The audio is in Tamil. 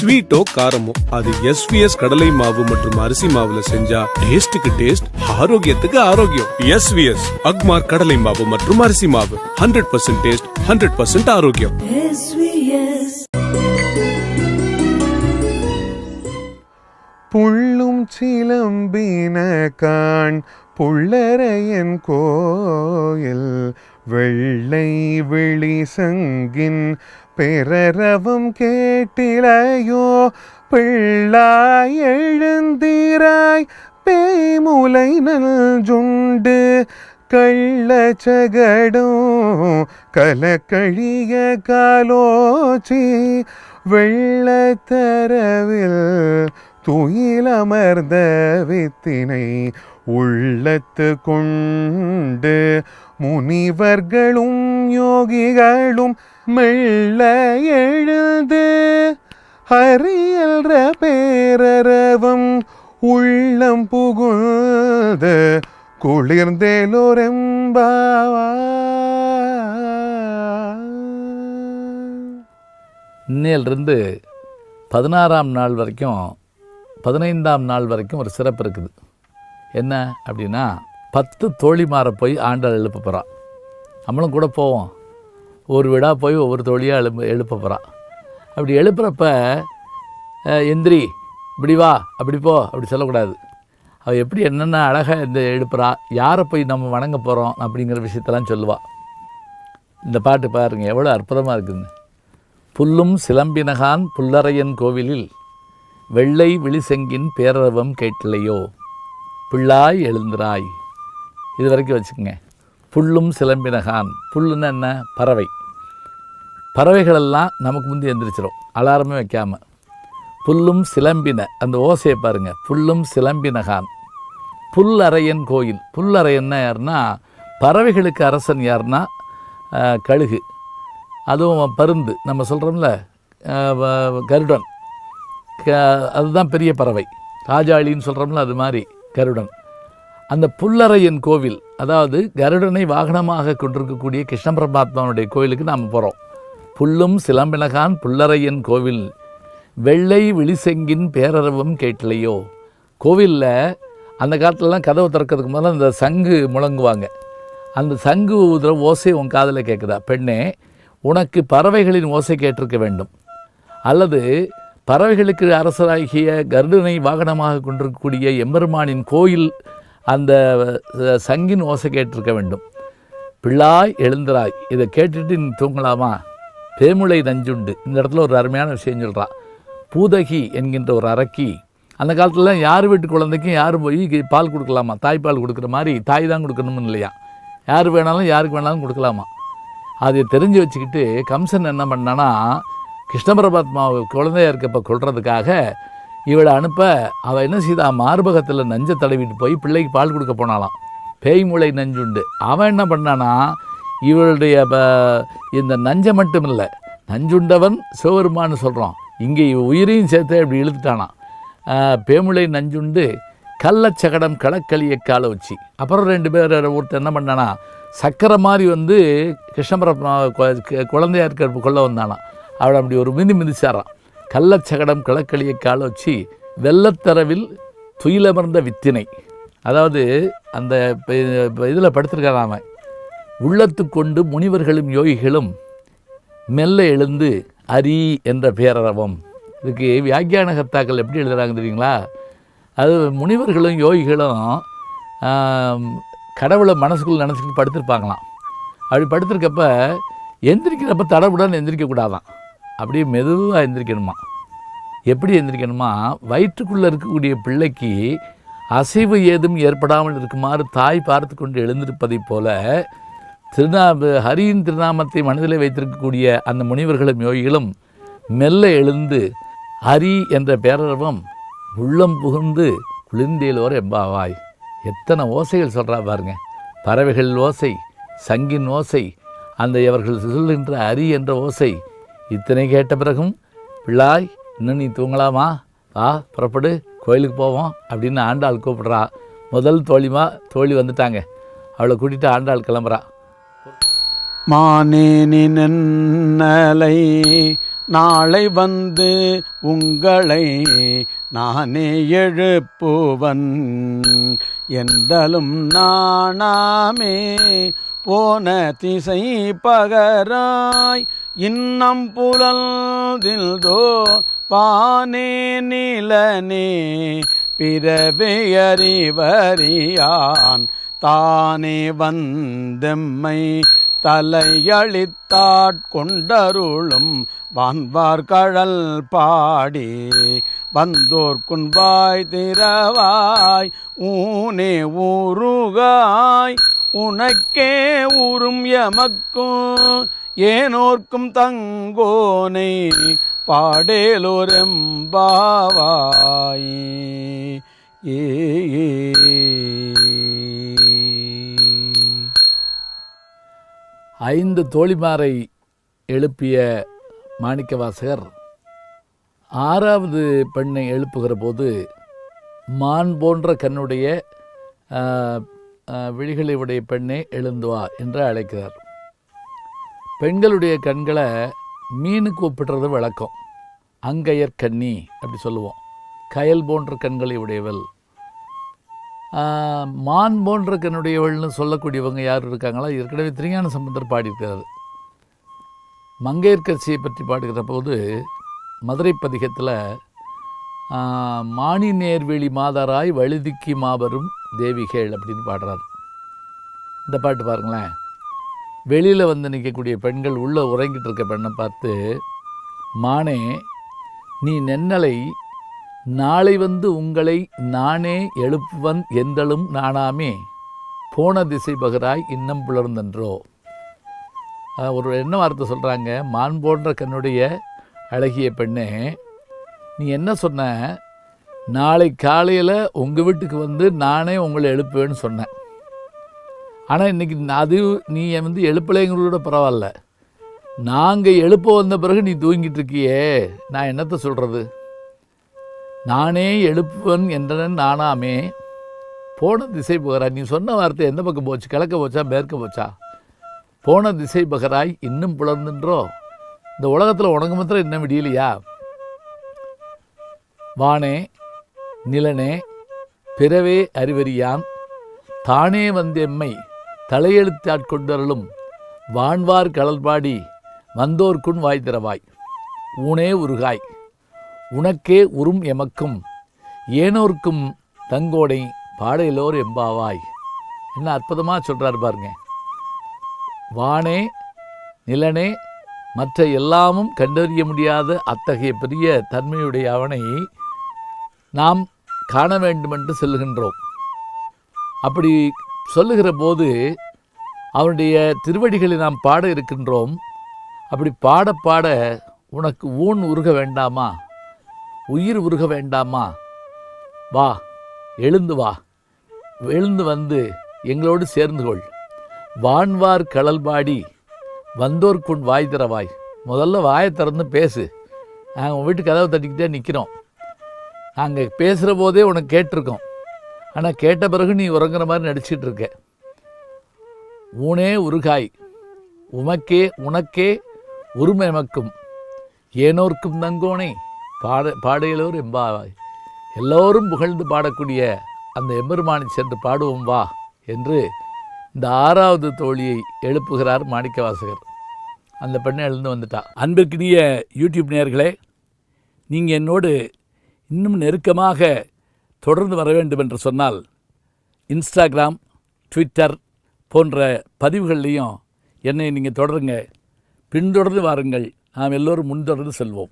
ஸ்வீட்டோ காரமோ அது எஸ்விஎஸ் கடலை மாவு மற்றும் அரிசி மாவுல செஞ்சா டேஸ்டுக்கு டேஸ்ட், ஆரோக்கியத்துக்கு ஆரோக்கியம். எஸ்விஎஸ் அக்மார் கடலை மாவு மற்றும் அரிசி மாவு 100% டேஸ்ட், 100% ஆரோக்கியம். புள்ளும் சிலம்பின காண் புள்ளரையன் கோயில் வெள்ளை விழி சங்கின் பெறரவம் கேட்டிலையோ பிள்ளாய் எழுந்திராய் பேமுலை நல்ஜுண்டு கள்ளச்சகடும் கலக்கழிய காலோச்சி வெள்ளத்தரவில் துயிலமர்ந்த வித்தினை உள்ளத்து கொண்டு முனிவர்களும் யோகிகளும் மெல்ல எழுந்து ஹரியல்ற பேரரவம் உள்ளம் புகுந்து குளிர்ந்தேலோரெம்பாவா. இன்னையிலிருந்து 16ஆம் நாள் வரைக்கும் 15ஆம் நாள் வரைக்கும் ஒரு சிறப்பு இருக்குது. என்ன அப்படின்னா 10 தோழிமாரை போய் ஆண்டாள் எழுப்ப போகிறான். நம்மளும் கூட போவோம். ஒரு வீடாக போய் ஒவ்வொரு தோழியாக எழுப்ப போகிறான். அப்படி எழுப்புறப்ப எந்திரி, இப்படி வா, அப்படி போ, அப்படி சொல்லக்கூடாது. அவள் எப்படி என்னென்ன அழகாக இந்த எழுப்புறா, யாரை போய் நம்ம வணங்க போகிறோம் அப்படிங்கிற விஷயத்தெல்லாம் சொல்லுவாள். இந்த பாட்டு பாருங்கள் எவ்வளோ அற்புதமாக இருக்குதுன்னு. புல்லும் சிலம்பினகான் புல்லரையன் கோவிலில் வெள்ளை விழிசெங்கின் பேரரவம் கேட்டிலையோ பிள்ளாய் எழுந்திராய். இது வரைக்கும் வச்சுக்கோங்க. புல்லும் சிலம்பினகான், புல்லுன்னு என்ன? பறவை. பறவைகளெல்லாம் நமக்கு முந்தி எந்திரிச்சிடும் அலாரமே வைக்காமல். புல்லும் சிலம்பின, அந்த ஓசையை பாருங்கள். புல்லும் சிலம்பினகான் புல்லரையன் கோயில். புல்லரையன்னா யாருன்னா பறவைகளுக்கு அரசன் யாருன்னா கழுகு. அதுவும் பருந்து, நம்ம சொல்கிறோம்ல கருடன், அதுதான் பெரிய பறவை. ராஜாளின்னு சொல்கிறோம்ல அது மாதிரி கருடன். அந்த புல்லரையன் கோவில், அதாவது கருடனை வாகனமாக கொண்டிருக்கக்கூடிய கிருஷ்ண பரமாத்மாவுடைய கோவிலுக்கு நாம் போகிறோம். புல்லும் சிலம்பினகான் புல்லரையன் கோவில் வெள்ளை விழிசெங்கின் பேரரவம் கேட்டிலையோ. கோவிலில் அந்த காலத்துலலாம் கதவை திறக்கிறதுக்கு முதல்ல அந்த சங்கு முழங்குவாங்க. அந்த சங்கு ஊதுற ஓசை உன் காதில் கேட்குதா? பெண்ணே, உனக்கு பறவைகளின் ஓசை கேட்டிருக்க வேண்டும். அல்லது பறவைகளுக்கு அரசராகிய கருடனை வாகனமாக கொண்டிருக்கக்கூடிய எம்பெருமானின் கோயில் அந்த சங்கின் ஓசை கேட்டிருக்க வேண்டும். பிள்ளாய் எழுந்திராய், இதை கேட்டுட்டு நீ தூங்கலாமா? பேமுளை நஞ்சுண்டு. இந்த இடத்துல ஒரு அருமையான விஷயம் சொல்கிறான். பூதகி என்கின்ற ஒரு அரக்கி, அந்த காலத்தில் யார் வீட்டு குழந்தைக்கும் யார் போய் பால் கொடுக்கலாமா? தாய்ப்பால் கொடுக்குற மாதிரி தாய் தான் கொடுக்கணும்னு இல்லையா, யார் வேணாலும் யாருக்கு வேணாலும் கொடுக்கலாமா. அதை தெரிஞ்சு வச்சுக்கிட்டு கம்சன் என்ன பண்ணான்னா, கிருஷ்ண பரமாத்மா குழந்தையாக இருக்கப்போ கொள்றதுக்காக இவளை அனுப்ப அவள் என்ன செய்தா, மார்பகத்தில் நஞ்சை தடவிட்டு போய் பிள்ளைக்கு பால் கொடுக்க போனாலாம். பேய்முளை நஞ்சுண்டு. அவன் என்ன பண்ணானா, இவளுடைய இந்த நஞ்சை மட்டும் இல்லை, நஞ்சுண்டவன் சிவபெருமான்னு சொல்கிறோம், இங்கே உயிரையும் சேர்த்து அப்படி இழுத்துட்டானா. பேமுளை நஞ்சுண்டு கள்ளச்சகடம் களக்களிய காலை வச்சு. அப்புறம் 2 பேர் ஒருத்தர் என்ன பண்ணானா, சக்கரை மாதிரி வந்து கிருஷ்ண பரமாத்மா குழந்தையாக இருக்கிற கொள்ள வந்தானா. அவளை அப்படி ஒரு மிதிச்சாரான். கள்ளச்சகடம் களக்களிய காலை வச்சு வெள்ளத்தரவில் துயிலமர்ந்த வித்தினை. அதாவது அந்த இதில் படுத்திருக்கான் அவன். உள்ளத்து கொண்டு முனிவர்களும் யோகிகளும் மெல்ல எழுந்து அரி என்ற பேரரவம். இதுக்கு வியாக்கியான கர்த்தாக்கள் எப்படி எழுதுகிறாங்க தெரியுங்களா? அது முனிவர்களும் யோகிகளும் கடவுளை மனசுக்குள்ளே நினச்சிக்கிட்டு படுத்திருப்பாங்களாம். அப்படி படுத்திருக்கப்ப எந்திரிக்கிறப்ப தடவுடான்னு எந்திரிக்கக்கூடாதான், அப்படியே மெதுவாக எந்திரிக்கணுமா. எப்படி எந்திரிக்கணுமா? வயிற்றுக்குள்ளே இருக்கக்கூடிய பிள்ளைக்கு அசைவு ஏதும் ஏற்படாமல் இருக்குமாறு தாய் பார்த்து கொண்டு எழுந்திருப்பதைப் போல ஹரியின் திருநாமத்தை மனதில் வைத்திருக்கக்கூடிய அந்த முனிவர்களும் யோகிகளும் மெல்ல எழுந்து ஹரி என்ற பேரரவம் உள்ளம் புகுந்து குளிர்ந்தேலோர் எம்பாவாய். எத்தனை ஓசைகள் சொல்கிறா பாருங்க. பறவைகள் ஓசை, சங்கின் ஓசை, அந்த அவர்கள் சொல்கின்ற ஹரி என்ற ஓசை. இத்தனை கேட்ட பிறகும் பிள்ளாய் இன்னும் நீ தூங்கலாமா, புறப்படு கோயிலுக்கு போவோம் அப்படின்னு ஆண்டாள் கூப்பிட்றா. முதல் தோழி வந்துட்டாங்க. அவளை கூட்டிகிட்டு ஆண்டாள் கிளம்புறா. மானேனி நன்னலை நாளை வந்து உங்களை நானே எழுப்புவன் என்றலும் நாணாமே போன திசை பகராய் இன்னம் புலல்தில்தோ பானே நிலனே பிறவையறிவறியான் தானே வந்தெம்மை தலையளித்தாட்கொண்டருளும் வான்வார் கழல் பாடி வந்தோர்க்குன் வாய் திறவாய் ஊனே ஊருகாய் உனக்கே ஊரும் எமக்கும் ஏனோர்க்கும் தங்கோனை பாடேலோரெம்பாவாய். ஏ ஐந்து தோழிமாரை எழுப்பிய மாணிக்கவாசகர் ஆறாவது பெண்ணை எழுப்புகிற போது மான் போன்ற கண்ணுடைய விழிகளை உடைய பெண்ணே எழுந்து வா என்று அழைக்கிறார். பெண்களுடைய கண்களை மீனுக்கு ஒப்பிடுறது வழக்கம். அங்கையர் கண்ணி அப்படி சொல்லுவோம். கயல் போன்ற கண்களை உடையவள். மான் போன்ற கண்ணுடையவள்னு சொல்லக்கூடியவங்க யார் இருக்காங்களா? ஏற்கனவே திருஞான சம்பந்தர் பாடியிருக்கிறார். மங்கையர்க்கரசியை பற்றி பாடுகிற போது மதுரை பதிகத்தில் மானி நேர்வெளி மாதராய் வழுதிக்கு மாபெரும் தேவிகள் அப்படின்னு பாடுறார். இந்த பாட்டு பாருங்களேன். வெளியில் வந்து நிற்கக்கூடிய பெண்கள் உள்ளே உறங்கிட்டு இருக்க பெண்ணை பார்த்து, மானே நீ நென்னலை நாளை வந்து உங்களை நானே எழுப்புவன் என்றலும் நானாமே போன திசை பகராய் இன்னம் புலர்ந்தன்றோ. ஒரு என்ன வார்த்தை சொல்கிறாங்க? மான் போன்ற கண்ணுடைய அழகிய பெண்ணே, நீ என்ன சொன்ன? நாளை காலையில் உங்கள் வீட்டுக்கு வந்து நானே உங்களை எழுப்புவேன்னு சொன்னேன். ஆனால் இன்றைக்கி அது நீ வந்து எழுப்பலைங்களோட பரவாயில்ல, நாங்கள் எழுப்ப வந்த பிறகு நீ தூங்கிட்டு இருக்கியே, நான் என்னத்தை சொல்கிறது? நானே எழுப்புவன் என்றனன் நானாமே போன திசை பகராய். நீ சொன்ன வார்த்தை எந்த பக்கம் போச்சு? கிழக்க போச்சா மேற்க போச்சா? போன திசை பகராய் இன்னும் புலர்ந்துன்றோ. இந்த உலகத்தில் உனக்கு மாத்திரம் என்ன விடியலையா? வானே நிலனே பிறவே அறிவறியான் தானே வந்தெம்மை தலையெழுத்தாட்கொண்டருளும் வான்வார் கடல்பாடி வந்தோர்க்குன் வாய் திறவாய் ஊனே உருகாய் உனக்கே உறும் எமக்கும் ஏனோர்க்கும் தங்கோடை பாடையிலோர் எம்பாவாய். என்ன அற்புதமாக சொல்கிறார் பாருங்க. வானே நிலனே மற்ற எல்லாமும் கண்டறிய முடியாத அத்தகைய பெரிய தன்மையுடைய அவனை நாம் காண வேண்டுமென்று செல்கின்றோம். அப்படி சொல்லுகிற போது அவனுடைய திருவடிகளை நாம் பாட இருக்கின்றோம். அப்படி பாட பாட உனக்கு ஊன் உருக வேண்டாமா? உயிர் உருக வேண்டாமா? வா, எழுந்து வா, எழுந்து வந்து எங்களோடு சேர்ந்து கொள். வான்வார் கடல்பாடி வந்தோர்க்குன் வாய் திறவாய். முதல்ல வாயை திறந்து பேசு. நாங்கள் உங்கள் வீட்டு கதவை தட்டிக்கிட்டே நிற்கிறோம். நாங்கள் பேசுகிற போதே உனக்கு கேட்டிருக்கோம். ஆனால் கேட்ட பிறகு நீ உறங்குற மாதிரி நடிச்சிட்டு இருக்க. ஊனே உருகாய் உனக்கே உரிமை எமக்கும் ஏனோர்க்கும் தங்கோனை பாடையிலோர் எம்பாவாய். எல்லோரும் புகழ்ந்து பாடக்கூடிய அந்த எம்பெருமானை சென்று பாடுவோம் வா என்று இந்த ஆறாவது தோழியை எழுப்புகிறார் மாணிக்கவாசகர். அந்த பெண்ணை எழுந்து வந்துட்டா. அன்பிற்கினிய யூடியூப் நேயர்களே, நீங்கள் என்னோடு இன்னும் நெருக்கமாக தொடர்ந்து வர வேண்டும் என்று சொன்னால் இன்ஸ்டாகிராம், ட்விட்டர் போன்ற பதிவுகள்லையும் என்னை நீங்கள் தொடருங்க. பின்தொடர்ந்து வாருங்கள். நாம் எல்லோரும் முன்தொடர்ந்து செல்வோம்.